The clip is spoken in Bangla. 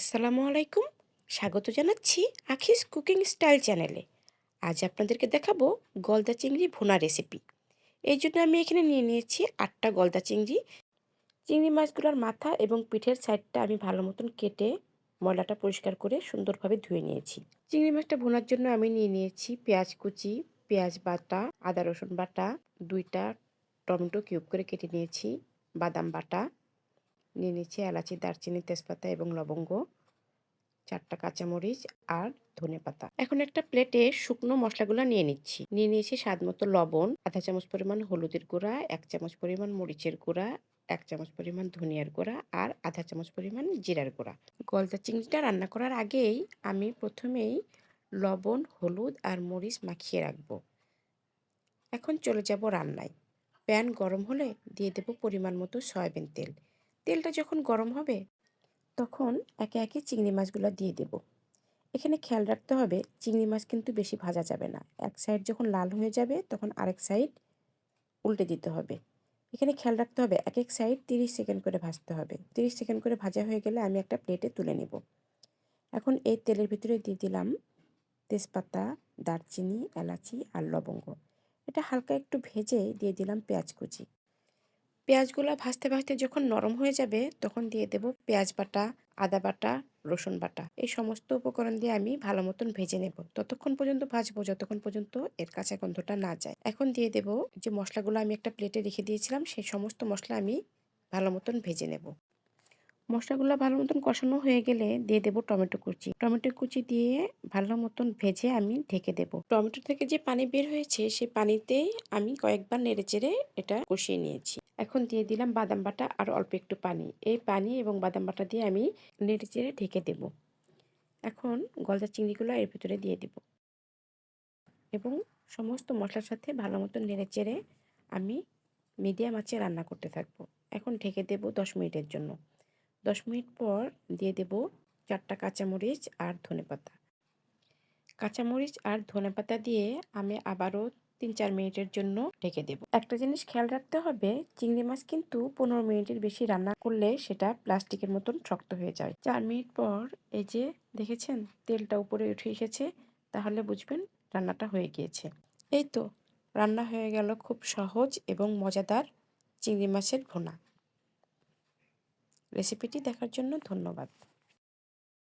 আসসালামু আলাইকুম। স্বাগত জানাচ্ছি আখিস কুকিং স্টাইল চ্যানেলে। আজ আপনাদেরকে দেখাবো গলদা চিংড়ি ভুনা রেসিপি। এই জন্য আমি এখানে নিয়ে নিয়েছি 8টা গলদা চিংড়ি। চিংড়ি মাছগুলোর মাথা এবং পিঠের সাইডটা আমি ভালো মতন কেটে ময়লাটা পরিষ্কার করে সুন্দরভাবে ধুয়ে নিয়েছি। চিংড়ি মাছটা ভুনার জন্য আমি নিয়ে নিয়েছি পেঁয়াজ কুচি, পেঁয়াজ বাটা, আদা রসুন বাটা, 2টা টমেটো কিউব করে কেটে নিয়েছি, বাদাম বাটা নিয়ে নিয়েছি, এলাচি, দারচিনি, তেজপাতা এবং লবঙ্গ, 4টা কাঁচামরিচ আর ধনেপাতা। এখন একটা প্লেটে শুকনো মশলাগুলো নিয়ে নিচ্ছি। নিয়ে নিয়েছি স্বাদ মতো লবণ, আধা চামচ পরিমাণ হলুদের গুঁড়া, 1 চামচ পরিমাণ মরিচের গুঁড়া, 1 চামচ পরিমাণ ধনিয়ার গুঁড়া আর আধা চামচ পরিমাণ জিরার গুঁড়া। গলদা চিংড়িটা রান্না করার আগেই আমি প্রথমেই লবণ, হলুদ আর মরিচ মাখিয়ে রাখবো। এখন চলে যাব রান্নায়। প্যান গরম হলে দিয়ে দেব পরিমাণ মতো সয়াবিন তেল। তেলটা যখন গরম হবে তখন একে একে চিংড়ি মাছগুলো দিয়ে দেব। এখানে খেয়াল রাখতে হবে চিংড়ি মাছ কিন্তু বেশি ভাজা যাবে না। এক সাইড যখন লাল হয়ে যাবে তখন আরেক সাইড উল্টে দিতে হবে। এখানে খেয়াল রাখতে হবে এক এক সাইড 30 সেকেন্ড করে ভাজতে হবে। 30 সেকেন্ড করে ভাজা হয়ে গেলে আমি একটা প্লেটে তুলে নেব। এখন এই তেলের ভিতরে দিয়ে দিলাম তেজপাতা, দারচিনি, এলাচি আর লবঙ্গ। এটা হালকা একটু ভেজে দিয়ে দিলাম পেঁয়াজ কুচি। পেঁয়াজগুলো ভাজতে ভাজতে যখন নরম হয়ে যাবে তখন দিয়ে দেব পেঁয়াজ বাটা, আদা বাটা, রসুন বাটা। এই সমস্ত উপকরণ দিয়ে আমি ভালো মতন ভেজে নেব। ততক্ষণ পর্যন্ত ভাজবো যতক্ষণ পর্যন্ত এর কাঁচা গন্ধটা না যায়। এখন দিয়ে দেব যে মশলাগুলো আমি একটা প্লেটে রেখে দিয়েছিলাম, সেই সমস্ত মশলা আমি ভালো মতন ভেজে নেব। মশলাগুলো ভালো মতন কষানো হয়ে গেলে দিয়ে দেব টমেটো কুচি। টমেটো কুচি দিয়ে ভালো মতন ভেজে আমি ঢেকে দেব। টমেটো থেকে যে পানি বের হয়েছে সেই পানিতেই আমি কয়েকবার নেড়েচেড়ে এটা কষিয়ে নিয়েছি। এখন দিয়ে দিলাম বাদাম বাটা আর অল্প একটু পানি। এই পানি এবং বাদাম বাটা দিয়ে আমি নেড়েচেড়ে ঢেকে দেব। এখন গলদা চিংড়িগুলো এর ভিতরে দিয়ে দেব এবং সমস্ত মশলার সাথে ভালো মতন নেড়েচেড়ে আমি মিডিয়াম আঁচে রান্না করতে থাকবো। এখন ঢেকে দেব 10 মিনিটের জন্য। 10 মিনিট পর দিয়ে দেব 4টা কাঁচামরিচ আর ধনেপাতা। কাঁচামরিচ আর ধনেপাতা দিয়ে আমি আবারও 3-4 মিনিটের জন্য ঢেকে দেব। একটা জিনিস খেয়াল রাখতে হবে, চিংড়ি মাছ কিন্তু 15 মিনিটের বেশি রান্না করলে সেটা প্লাস্টিকের মতন শক্ত হয়ে যায়। 4 মিনিট পর এই যে দেখেছেন তেলটা উপরে উঠে এসেছে, তাহলে বুঝবেন রান্নাটা হয়ে গিয়েছে। এই তো রান্না হয়ে গেল খুব সহজ এবং মজাদার চিংড়ি মাছের ভুনা। রেসিপিটি দেখার জন্য ধন্যবাদ।